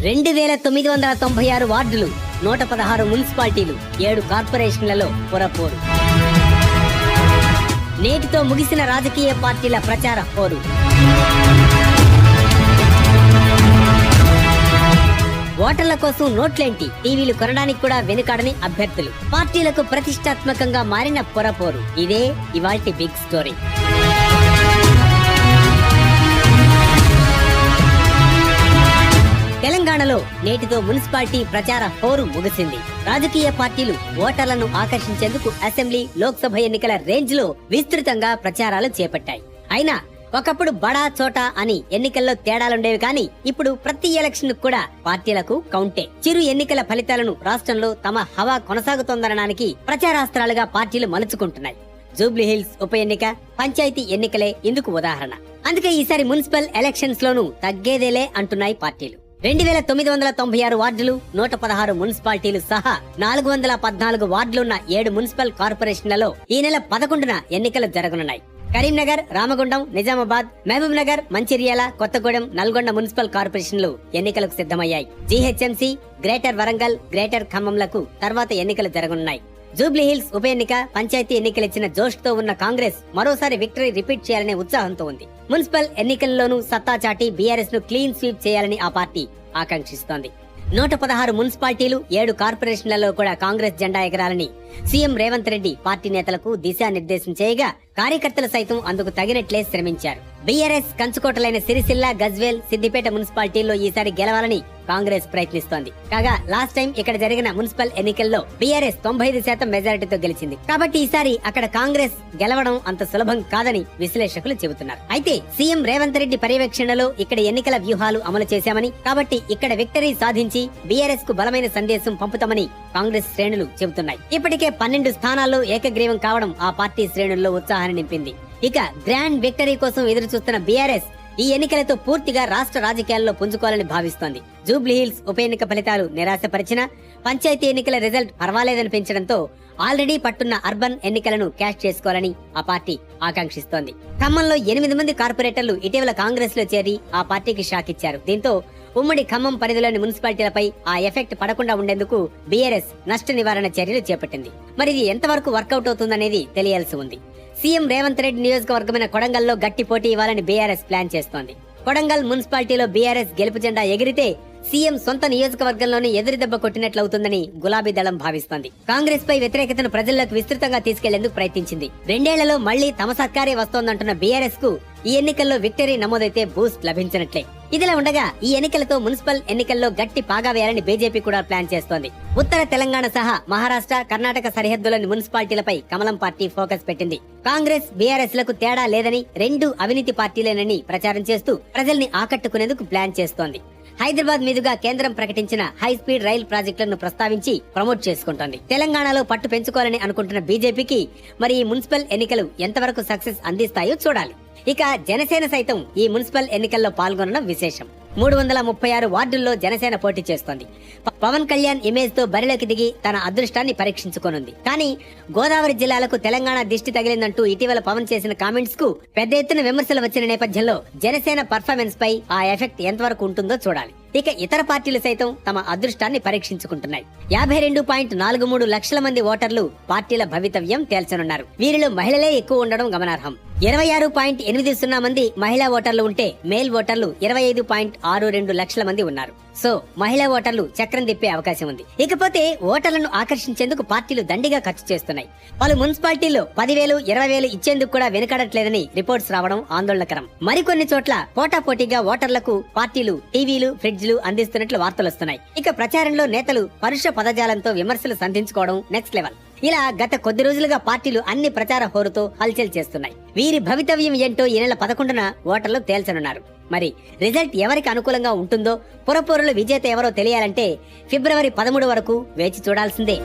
2996 వార్డులు, 116 మున్సిపాలిటీలు, 7 కార్పొరేషన్లలో పురపోరు. నేటితో ముగిసిన రాజకీయ పార్టీల ప్రచార పోరు. ఓటర్ల కోసం నోట్లేంటి, టీవీలు కొనడానికి కూడా వెనుకాడని అభ్యర్థులు, పార్టీలకు ప్రతిష్టాత్మకంగా మారిన పురపోరు. ఇదే ఇవాల్టి బిగ్ స్టోరీ. తెలంగాణలో నేటితో మున్సిపాలిటీ ప్రచార హోరు ముగిసింది. రాజకీయ పార్టీలు ఓటర్లను ఆకర్షించేందుకు అసెంబ్లీ, లోక్సభ ఎన్నికల రేంజ్ లో విస్తృతంగా ప్రచారాలు చేపట్టాయి. అయినా ఒకప్పుడు బడా చోటా అని ఎన్నికల్లో తేడాలుండేవి, కానీ ఇప్పుడు ప్రతి ఎలక్షన్ కూడా పార్టీలకు కౌంటే. చిరు ఎన్నికల ఫలితాలను రాష్ట్రంలో తమ హవా కొనసాగుతోందనడానికి ప్రచారాస్త్రాలుగా పార్టీలు మలుచుకుంటున్నాయి. జూబ్లీహిల్స్ ఉప ఎన్నిక, పంచాయతీ ఎన్నికలే ఇందుకు ఉదాహరణ. అందుకే ఈసారి మున్సిపల్ ఎలక్షన్స్ లోనూ తగ్గేదేలే అంటున్నాయి పార్టీలు. 2996 వార్డులు, 116 మున్సిపాలిటీలు సహా 414 వార్డులున్న 7 మున్సిపల్ కార్పొరేషన్లలో ఈ నెల 11న ఎన్నికలు జరగనున్నాయి. కరీంనగర్, రామగుండం, నిజామాబాద్, మహబూబ్ నగర్, మంచిర్యాల, కొత్తగూడెం, నల్గొండ మున్సిపల్ కార్పొరేషన్లు ఎన్నికలకు సిద్ధమయ్యాయి. జీహెచ్ఎంసీ, గ్రేటర్ వరంగల్, గ్రేటర్ ఖమ్మంలకు తర్వాత ఎన్నికలు జరగనున్నాయి. జూబ్లీహిల్స్ ఉప ఎన్నిక, పంచాయతీ ఎన్నికలిచ్చిన జోష్ తో ఉన్న కాంగ్రెస్ మరోసారి విక్టరీ రిపీట్ చేయాలనే ఉత్సాహంతో ఉంది. మున్సిపల్ ఎన్నికల్లోనూ సత్తా చాటి బీఆర్ఎస్ ను క్లీన్ స్వీప్ చేయాలని ఆ పార్టీ ఆకాంక్షిస్తోంది. 116 మున్సిపాలిటీలు, 7 కార్పొరేషన్లలో కూడా కాంగ్రెస్ జెండా ఎగరాలని సీఎం రేవంత్ రెడ్డి పార్టీ నేతలకు దిశానిర్దేశం చేయగా కార్యకర్తలు సైతం అందుకు తగినట్లే శ్రమించారు. బీఆర్ఎస్ కంచుకోటలైన సిరిసిల్ల, గజ్వేల్, సిద్దిపేట మున్సిపాలిటీల్లో ఈసారి గెలవాలని కాంగ్రెస్ ప్రయత్నిస్తోంది. కాగా లాస్ట్ టైం ఇక్కడ జరిగిన మున్సిపల్ ఎన్నికల్లో బీఆర్ఎస్ 95% మెజారిటీతో గెలిచింది. కాబట్టి ఈసారి అక్కడ కాంగ్రెస్ గెలవడం అంత సులభం కాదని విశ్లేషకులు చెబుతున్నారు. అయితే సీఎం రేవంత్ రెడ్డి పర్యవేక్షణలో ఇక్కడ ఎన్నికల వ్యూహాలు అమలు చేశామని, కాబట్టి ఇక్కడ విక్టరీ సాధించి బీఆర్ఎస్ కు బలమైన సందేశం పంపుతామని కాంగ్రెస్ శ్రేణులు చెబుతున్నాయి. ఇప్పటికే 12 స్థానాల్లో ఏకగ్రీవం కావడం ఆ పార్టీ శ్రేణుల్లో ఉత్సాహాన్ని నింపింది. ఇక గ్రాండ్ విక్టరీ కోసం ఎదురు చూస్తున్న బీఆర్ఎస్ ఈ ఎన్నికలతో పూర్తిగా రాష్ట్ర రాజకీయాల్లో పుంజుకోవాలని భావిస్తోంది. జూబ్లీహిల్స్ ఉప ఎన్నిక ఫలితాలు నిరాశపరిచినా పంచాయతీ ఎన్నికల రిజల్ట్ పర్వాలేదనిపించడంతో ఆల్రెడీ పట్టున్న అర్బన్ ఎన్నికలను క్యాష్ చేసుకోవాలని ఆ పార్టీ ఆకాంక్షిస్తోంది. ఖమ్మంలో 8 మంది కార్పొరేటర్లు ఇటీవల కాంగ్రెస్ లో చేరి ఆ పార్టీకి షాక్ ఇచ్చారు. దీంతో ఉమ్మడి ఖమ్మం పరిధిలోని మున్సిపాలిటీలపై ఆ ఎఫెక్ట్ పడకుండా ఉండేందుకు బీఆర్ఎస్ నష్ట నివారణ చర్యలు చేపట్టింది. మరి ఇది ఎంతవరకు వర్కౌట్ అవుతుందనేది తెలియాల్సి ఉంది. సీఎం రేవంత్ రెడ్డి నియోజకవర్గమైన కొడంగల్లో గట్టి పోటీ ఇవ్వాలని బీఆర్ఎస్ ప్లాన్ చేస్తోంది. కొడంగల్ మున్సిపాలిటీలో బీఆర్ఎస్ గెలుపు జెండా ఎగిరితే సీఎం సొంత నియోజకవర్గంలోనే ఎదురుదెబ్బ కొట్టినట్లవుతుందని గులాబీ దళం భావిస్తోంది. కాంగ్రెస్ పై వ్యతిరేకతను ప్రజల్లోకి విస్తృతంగా తీసుకెళ్లేందుకు ప్రయత్నించింది. 2 ఏళ్లలో మళ్లీ తమ సర్కారే వస్తోందంటున్న బీఆర్ఎస్ కు ఈ ఎన్నికల్లో విక్టరీ నమోదైతే బూస్ట్ లభించినట్లే. ఇదిలా ఉండగా ఈ ఎన్నికలతో మున్సిపల్ ఎన్నికల్లో గట్టి పాగా వేయాలని బీజేపీ కూడా ప్లాన్ చేస్తోంది. ఉత్తర తెలంగాణ సహా మహారాష్ట్ర, కర్ణాటక సరిహద్దులోని మున్సిపాలిటీలపై కమలం పార్టీ ఫోకస్ పెట్టింది. కాంగ్రెస్, బీఆర్ఎస్ లకు తేడా లేదని, 2 అవినీతి పార్టీలేనని ప్రచారం చేస్తూ ప్రజల్ని ఆకట్టుకునేందుకు ప్లాన్ చేస్తోంది. హైదరాబాద్ మీదుగా కేంద్రం ప్రకటించిన హై స్పీడ్ రైల్ ప్రాజెక్టులను ప్రస్తావించి ప్రమోట్ చేసుకుంటోంది. తెలంగాణలో పట్టు పెంచుకోవాలని అనుకుంటున్న బీజేపీకి మరి ఈ మున్సిపల్ ఎన్నికలు ఎంతవరకు సక్సెస్ అందిస్తాయో చూడాలి. ఇక జనసేన సైతం ఈ మున్సిపల్ ఎన్నికల్లో పాల్గొనడం విశేషం. 336 వార్డుల్లో జనసేన పోటీ చేస్తోంది. పవన్ కళ్యాణ్ ఇమేజ్ తో బరిలోకి దిగి తన అదృష్టాన్ని పరీక్షించుకోనుంది. కానీ గోదావరి జిల్లాలకు తెలంగాణ దిష్టి తగిలిందంటూ ఇటీవల పవన్ చేసిన కామెంట్స్ కు పెద్ద ఎత్తున విమర్శలు వచ్చిన నేపథ్యంలో జనసేన పర్ఫార్మెన్స్ పై ఆ ఎఫెక్ట్ ఎంతవరకు ఉంటుందో చూడాలి. ఇక ఇతర పార్టీలు సైతం తమ అదృష్టాన్ని పరీక్షించుకుంటున్నాయి. 52.43 లక్షల మంది ఓటర్లు పార్టీల భవితవ్యం తేల్చనున్నారు. వీరిలో మహిళలే ఎక్కువ ఉండడం గమనార్హం. 26.80 మంది మహిళా ఓటర్లు ఉంటే మేల్ ఓటర్లు 25.62 లక్షల మంది ఉన్నారు. సో మహిళా ఓటర్లు చక్రం తిప్పే అవకాశం ఉంది. ఇకపోతే ఓటర్లను ఆకర్షించేందుకు పార్టీలు దండిగా ఖర్చు చేస్తున్నాయి. పలు మున్సిపాలిటీల్లో 10,000, 20,000 ఇచ్చేందుకు కూడా వెనుకాడట్లేదని రిపోర్ట్స్ రావడం ఆందోళనకరం. మరికొన్ని చోట్ల పోటాపోటీగా ఓటర్లకు పార్టీలు టీవీలు, ఫ్రిడ్జ్లు అందిస్తున్నట్లు వార్తలొస్తున్నాయి. ఇక ప్రచారంలో నేతలు పరుష పదజాలంతో విమర్శలు సంధించుకోవడం నెక్స్ట్ లెవెల్. ఇలా గత కొద్ది రోజులుగా పార్టీలు అన్ని ప్రచార హోరుతో హల్చల్ చేస్తున్నాయి. వీరి భవితవ్యం ఏంటో ఈ నెల 11న ఓటర్లు తేల్చనున్నారు. మరి రిజల్ట్ ఎవరికి అనుకూలంగా ఉంటుందో, పురపోరుల విజేత ఎవరో తెలియాలంటే ఫిబ్రవరి 13 వరకు వేచి చూడాల్సిందే.